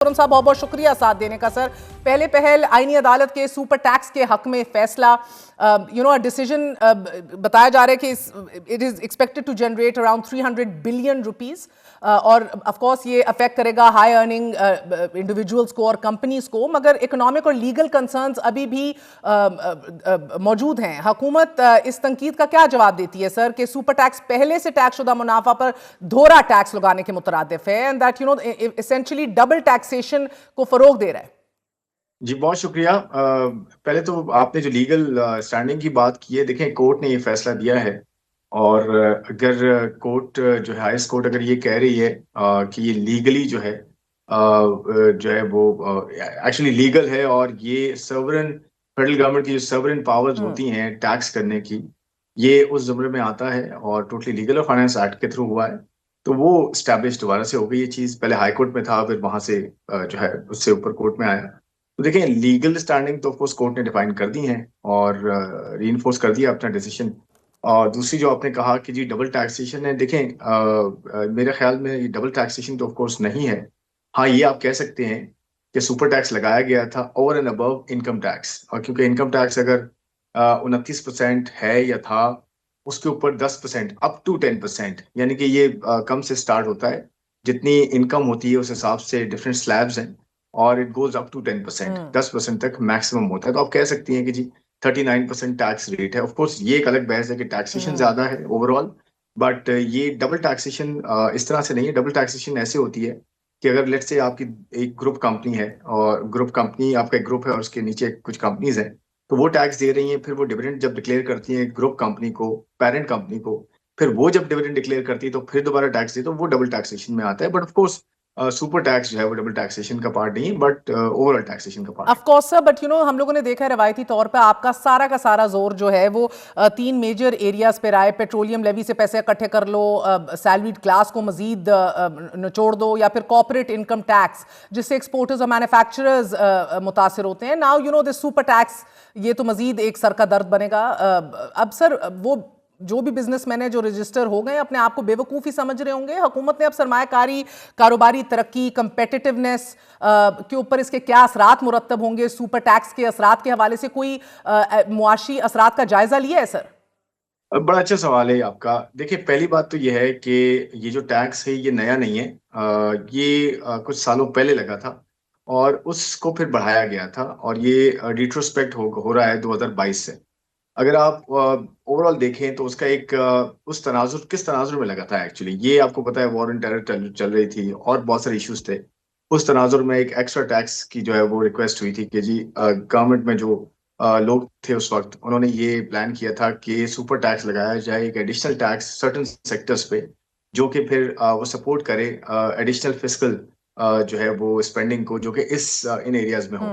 साहब बहुत बहुत शुक्रिया साथ देने का। सर, पहले पहल आईनी अदालत के सुपर टैक्स के हक में फैसला, डिसीजन बताया जा रहा है कि it is expected to generate around 300 billion rupees और ऑफ कोर्स ये अफेक्ट करेगा हाई अर्निंग इंडिविजुअल्स को और कंपनीज को, मगर इकोनॉमिक और लीगल कंसर्न्स अभी भी मौजूद हैं। हुकूमत इस तनकीद का क्या जवाब देती है सर कि सुपर टैक्स पहले से टैक्स शुदा मुनाफा पर दोहरा टैक्स लगाने के मुतरादिफ है and that essentially double taxation को फरोग दे रहा है? जी बहुत शुक्रिया। पहले तो आपने जो लीगल स्टैंडिंग की बात की है, देखें कोर्ट ने ये फैसला दिया है और अगर कोर्ट जो है हाईएस्ट कोर्ट अगर ये कह रही है कि ये लीगली जो है वो एक्चुअली लीगल है और ये सॉवरेन फेडरल गवर्नमेंट की जो सॉवरेन पावर्स होती हैं टैक्स करने की, ये उस जुमरे में आता है और टोटली लीगल और फाइनेंस एक्ट के थ्रू हुआ है, तो वो स्टैब्लिश दोबारा से हो गई। ये चीज पहले हाई कोर्ट में था, फिर वहां से जो है उससे ऊपर कोर्ट में आया। तो देखिए लीगल स्टैंडिंग तो ऑफकोर्स कोर्ट ने डिफाइन कर दी है और रीइंफोर्स कर दिया अपना डिसीजन। और दूसरी जो आपने कहा कि जी डबल टैक्सेशन है, देखें मेरे ख्याल में ये डबल टैक्सेशन तो ऑफकोर्स नहीं है। हाँ, ये आप कह सकते हैं कि सुपर टैक्स लगाया गया था over and above income tax, और क्योंकि इनकम टैक्स अगर 29% है या था, उसके ऊपर 10% अप टू 10%, यानी कि ये कम से स्टार्ट होता है। जितनी इनकम होती है उस हिसाब से डिफरेंट स्लैब्स हैं और इट गोज अप टू 10%, 10% तक मैक्सिमम होता है। तो आप कह सकती हैं कि जी 39% टैक्स रेट है। ऑफ कोर्स ये एक अलग बहस है कि टैक्सेशन ज्यादा है ओवरऑल, बट ये डबल टैक्सेशन इस तरह से नहीं है। डबल टैक्सेशन ऐसे होती है कि अगर लेट्स से आपकी एक ग्रुप कंपनी है और ग्रुप कंपनी आपका एक ग्रुप है और उसके नीचे कुछ कंपनीज हैं, तो वो टैक्स दे रही हैं, फिर वो डिविडेंड जब डिक्लेयर करती हैं ग्रुप कंपनी को, पेरेंट कंपनी को, फिर वो जब डिविडेंड डिक्लेयर करती है तो फिर दोबारा टैक्स दे, तो वो डबल टैक्सेशन में आता है। But of course super tax जो है वो डबल टैक्सेशन का पार्ट नहीं है, बट ओवरऑल टैक्सेशन का part of course sir, but हम लोगों ने देखा है रवायती तौर पे आपका सारा जोर जो है वो तीन मेजर एरियाज पे रहा है। पेट्रोलियम लेवी से पैसे इकट्ठे कर लो, सैलरीड क्लास को मजीद निचोड़ दो, या फिर कॉर्पोरेट इनकम टैक्स जिससे एक्सपोर्टर्स और मैन्युफैक्चरर्स मुतासर होते हैं। नाउ दिस सुपर टैक्स, ये तो मजीद एक सर का दर्द बनेगा। अब सर वो जो भी बिजनेसमैन है जो रजिस्टर हो गए अपने आप को बेवकूफ़ी समझ रहे होंगे। हुकूमत ने अब सरमायाकारी, कारोबारी तरक्की, कंपेटिटिवनेस के ऊपर इसके क्या असरात मुरत्तब होंगे, सुपर टैक्स के असरात के हवाले से कोई मुआशी असरात का जायजा लिया है सर? बड़ा अच्छा सवाल है आपका। देखिए पहली बात तो यह है कि ये जो टैक्स है ये नया नहीं है। ये कुछ सालों पहले लगा था और उसको फिर बढ़ाया गया था, और ये रिट्रोस्पेक्ट हो रहा है 2022 से। अगर आप ओवरऑल देखें तो उसका एक उस तनाजुर किस तनाजुर में लगा था एक्चुअली, ये आपको पता है वॉर एंड टेरर चल रही थी और बहुत सारे इश्यूज थे। उस तनाजुर में एक एक्स्ट्रा टैक्स की जो है वो रिक्वेस्ट हुई थी कि जी गवर्नमेंट में जो लोग थे उस वक्त, उन्होंने ये प्लान किया था कि सुपर टैक्स लगाया जाए, एक एडिशनल टैक्स सर्टन सेक्टर्स पे, जो कि फिर वो सपोर्ट करे एडिशनल फिस्कल जो है वो स्पेंडिंग को, जो कि इन एरियाज में हो।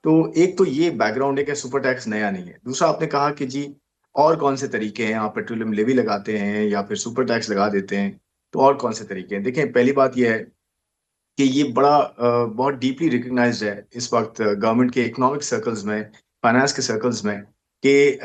तो एक तो ये बैकग्राउंड है कि सुपर टैक्स नया नहीं है। दूसरा आपने कहा कि जी और कौन से तरीके हैं, आप पेट्रोलियम लेवी लगाते हैं या फिर सुपर टैक्स लगा देते हैं, तो और कौन से तरीके हैं। देखें पहली बात यह है कि ये बहुत डीपली रिकग्नाइज्ड है इस वक्त गवर्नमेंट के इकोनॉमिक सर्कल्स में, फाइनेंस के सर्कल्स में, कि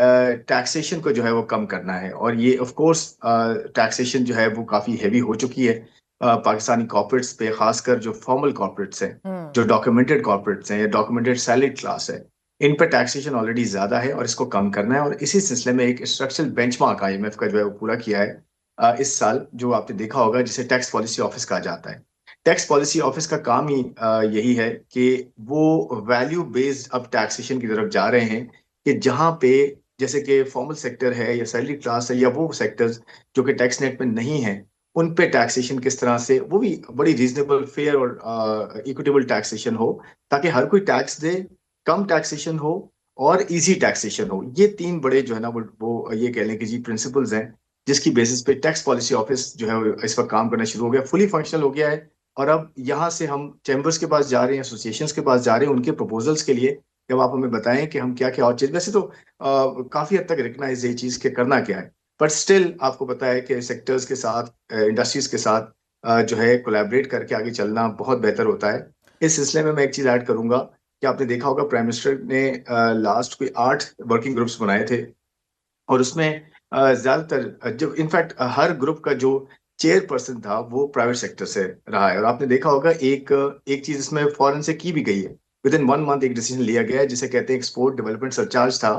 टैक्सेशन को जो है वो कम करना है। और ये ऑफ कोर्स टैक्सेशन जो है वो काफ़ी हैवी हो चुकी है पाकिस्तानी कॉर्पोरेट्स पे, खासकर जो फॉर्मल कॉर्पोरेट्स हैं, जो डॉक्यूमेंटेड कॉर्पोरेट्स हैं या डॉक्यूमेंटेड सैलरीड क्लास है, इन पर टैक्सेशन ऑलरेडी ज़्यादा है और इसको कम करना है। और इसी सिलसिले में एक स्ट्रक्चरल बेंचमार्क आईएमएफ का जो है वो पूरा किया है इस साल, जो आपने देखा होगा, जिसे टैक्स पॉलिसी ऑफिस कहा जाता है। टैक्स पॉलिसी ऑफिस का काम ही यही है कि वो वैल्यू बेस्ड अब टैक्सेशन की तरफ जा रहे हैं, कि जहां पे जैसे कि फॉर्मल सेक्टर है या सैलरी क्लास है या वो सेक्टर्स जो कि टैक्स नेट में नहीं है, उन पे टैक्सेशन किस तरह से वो भी बड़ी रीजनेबल, फेयर और इक्विटेबल टैक्सेशन हो, ताकि हर कोई टैक्स दे, कम टैक्सेशन हो और इजी टैक्सेशन हो। ये तीन बड़े जो है ना वो ये कह लें कि जी प्रिंसिपल्स हैं, जिसकी बेसिस पे टैक्स पॉलिसी ऑफिस जो है इस वक्त काम करना शुरू हो गया, फुली फंक्शनल हो गया है। और अब यहाँ से हम चैम्बर्स के पास जा रहे हैं, एसोसिएशंस के पास जा रहे हैं उनके प्रपोजल्स के लिए, जब आप हमें बताएं कि हम क्या क्या और चीज, वैसे तो काफी हद तक रिकग्नाइज ये चीज के करना क्या है, बट स्टिल आपको पता है कि सेक्टर्स के साथ, इंडस्ट्रीज के साथ जो है कोलैबोरेट करके आगे चलना बहुत बेहतर होता है। इस सिलसिले में मैं एक चीज ऐड करूंगा कि आपने देखा होगा प्राइम मिनिस्टर ने लास्ट कोई 8 वर्किंग ग्रुप्स बनाए थे, और उसमें ज्यादातर जो इनफैक्ट हर ग्रुप का जो चेयरपर्सन था वो प्राइवेट सेक्टर से रहा है। और आपने देखा होगा एक एक चीज इसमें फॉरेन से की भी गई है। विद इन 1 मंथ एक डिसीजन लिया गया है जिसे कहते हैं एक्सपोर्ट डेवलपमेंट सरचार्ज था,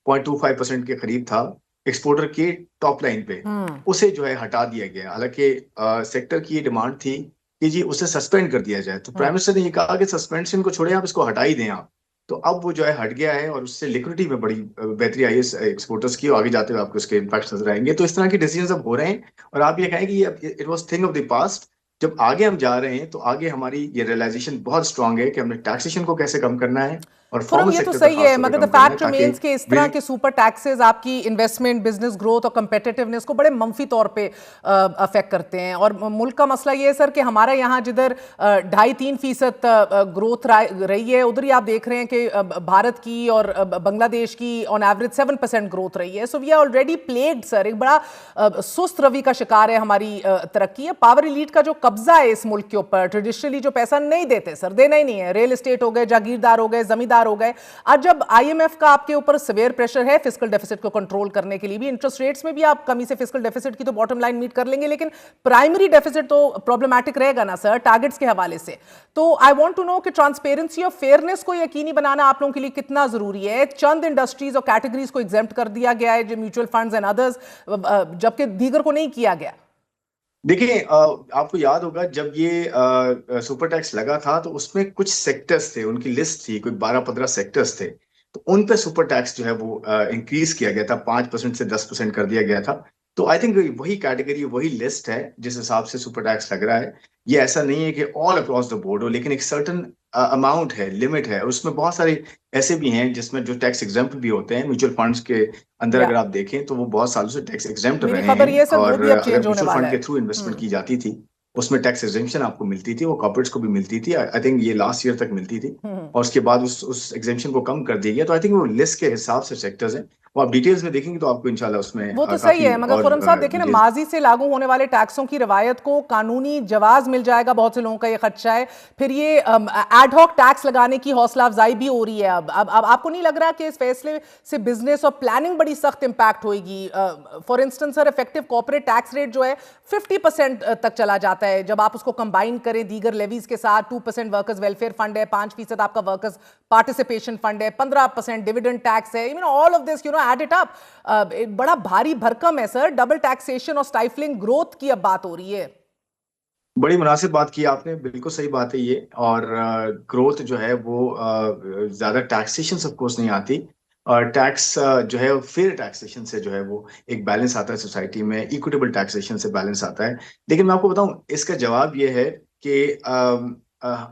0.25% के करीब था एक्सपोर्टर के टॉप लाइन पे। हम्म। उसे जो है हटा दिया गया। हालांकि सेक्टर की ये डिमांड थी कि जी उसे सस्पेंड कर दिया जाए, तो प्राइम हम्म। मिनिस्टर ने ये कहा कि सस्पेंशन को छोड़े, आप इसको हटा ही दें आप। तो अब वो जो है हट गया है और उससे लिक्विडिटी में बड़ी बेहतरी आई है एक्सपोर्टर्स की, और आगे जाते हुए आपको उसके इम्पैक्ट नजर आएंगे। तो इस तरह के डिसीजन अब हो रहे हैं। और आप ये कहें कि ये it was thing of the past. जब आगे हम जा रहे हैं तो आगे हमारी ये रियलाइजेशन बहुत स्ट्रांग है कि हमने टैक्सेशन को कैसे कम करना है, और खुरम, फॉर्मल ये तो सेक्टर पे सही है, खासतौर पे मगर द कम करना है, फैक्ट ताकि रिमेन्स कि इस तरह के सुपर टैक्सेस आपकी इन्वेस्टमेंट, बिजनेस ग्रोथ और कंपेटिटिवनेस को बड़े मंफी तौर पे अफेक्ट करते हैं। और मुल्क का मसला ये है सर कि हमारे यहाँ जिधर 2.5-3% ग्रोथ रही है, उधर ही आप देख रहे हैं कि भारत की और बांग्लादेश की ऑन एवरेज 7% ग्रोथ रही है। So we are already plagued sir, एक बड़ा सुस्त रवि का शिकार है हमारी तरक्की है। पावर एलीट का जो कब्जा है इस मुल्क के ऊपर, ट्रेडिशनली जो पैसा नहीं देते सर, देना ही नहीं है, रियल एस्टेट हो गए, जागीरदार हो गए, जमींदार हो गए। आज जब आईएमएफ का आपके ऊपर सिवियर प्रेशर है फिस्कल डेफिसिट को कंट्रोल करने के लिए भी, इंटरेस्ट रेट्स में भी आप कमी से फिस्कल डेफिसिट की तो बॉटम लाइन मीट कर लेंगे, लेकिन प्राइमरी डेफिसिट तो प्रॉब्लमैटिक रहेगा ना सर, टारगेट्स के हवाले से। तो आई वांट टू नो कि ट्रांसपेरेंसी और फेयरनेस को यकीनी बनाना आप लोगों के लिए कितना जरूरी है। चंद इंडस्ट्रीज और कैटेगरीज को एग्जेम्प्ट कर दिया गया है, जो म्यूचुअल फंड्स एंड अदर्स, जबकि दीगर को नहीं किया गया। देखिए, आपको याद होगा जब ये सुपर टैक्स लगा था तो उसमें कुछ सेक्टर्स थे, उनकी लिस्ट थी, कोई 12-15 सेक्टर्स थे। तो उन पे सुपर टैक्स जो है वो इंक्रीज किया गया था, 5% से 10% कर दिया गया था। तो आई थिंक वही कैटेगरी, वही लिस्ट है जिस हिसाब से सुपर टैक्स लग रहा है। ये ऐसा नहीं है कि ऑल अक्रॉस द बोर्ड हो, लेकिन एक सर्टन अमाउंट है, लिमिट है। उसमें बहुत सारे ऐसे भी हैं जिसमें जो टैक्स एग्जेम्प्ट भी होते हैं। म्यूचुअल फंड्स के अंदर या अगर आप देखें तो वो बहुत सालों से टैक्स एग्जेम्प्ट मेरी रहे खबर हैं। ये है सर, वो और भी अब अगर चेंज होने म्यूचुअल वाला फंड है। के थ्रू इन्वेस्टमेंट की जाती थी, उसमें टैक्स एग्जेम्पशन आपको मिलती थी, वो कॉर्पोरेट्स को भी मिलती थी। आई थिंक ये लास्ट ईयर तक मिलती थी, हम्म। और उसके बाद उस एग्जेम्पशन को कम कर दिया गया। तो आई थिंक वो लिस्ट के हिसाब से सेक्टर्स हैं। वो आप डिटेल्स में देखेंगे तो आपको इंशाल्लाह उसमें वो तो सही काफी है, मगर और खुरम साहब देखें ना, डिटेल्स। माजी से लागू होने वाले टैक्सों की रवायत को कानूनी जवाज मिल जाएगा, बहुत से लोगों का ये खदशा है। फिर ये एडहॉक टैक्स लगाने की हौसला अफजाई भी हो रही है। अब आपको नहीं लग रहा कि इस फैसले से बिजनेस और प्लानिंग बड़ी सख्त इंपैक्ट होगी? For instance sir, effective corporate tax rate जो है 50% तक चला जाता है जब आप उसको कंबाइन करें दीगर लेवीज के साथ। 2% वर्कर्स वेलफेयर फंड है, 5% आपका वर्कर्स पार्टिसिपेशन फंड है, 15% डिविडेंड टैक्स है। All of this add it up, बड़ा भारी भरकम है सर। डबल टैक्सेशन और स्टाइफलिंग ग्रोथ की अब बात हो रही है। बड़ी मुनासिब बात की आपने, बिल्कुल सही बात है ये। और ग्रोथ जो है वो ज्यादा टैक्सेशन ऑफ कोर्स नहीं आती। और टैक्स जो है फेयर टैक्सेशन से जो है वो एक बैलेंस आता है सोसाइटी में, इक्विटेबल टैक्सेशन से बैलेंस आता है। लेकिन मैं आपको बताऊं, इसका जवाब ये है कि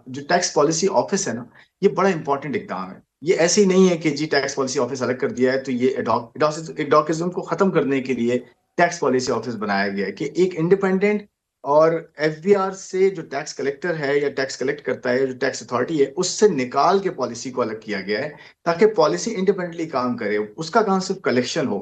जो टैक्स पॉलिसी ऑफिस है ना, ये बड़ा इंपॉर्टेंट इकदाम है। ये ऐसे ही नहीं है कि जी टैक्स पॉलिसी ऑफिस अलग कर दिया है तो ये एडॉकिज्म को खत्म करने के लिए टैक्स पॉलिसी ऑफिस बनाया गया है, कि एक इंडिपेंडेंट और एफबीआर से जो टैक्स कलेक्टर है या टैक्स कलेक्ट करता है, जो टैक्स अथॉरिटी है, उससे निकाल के पॉलिसी को अलग किया गया है, ताकि पॉलिसी इंडिपेंडेंटली काम करे, उसका काम सिर्फ कलेक्शन हो।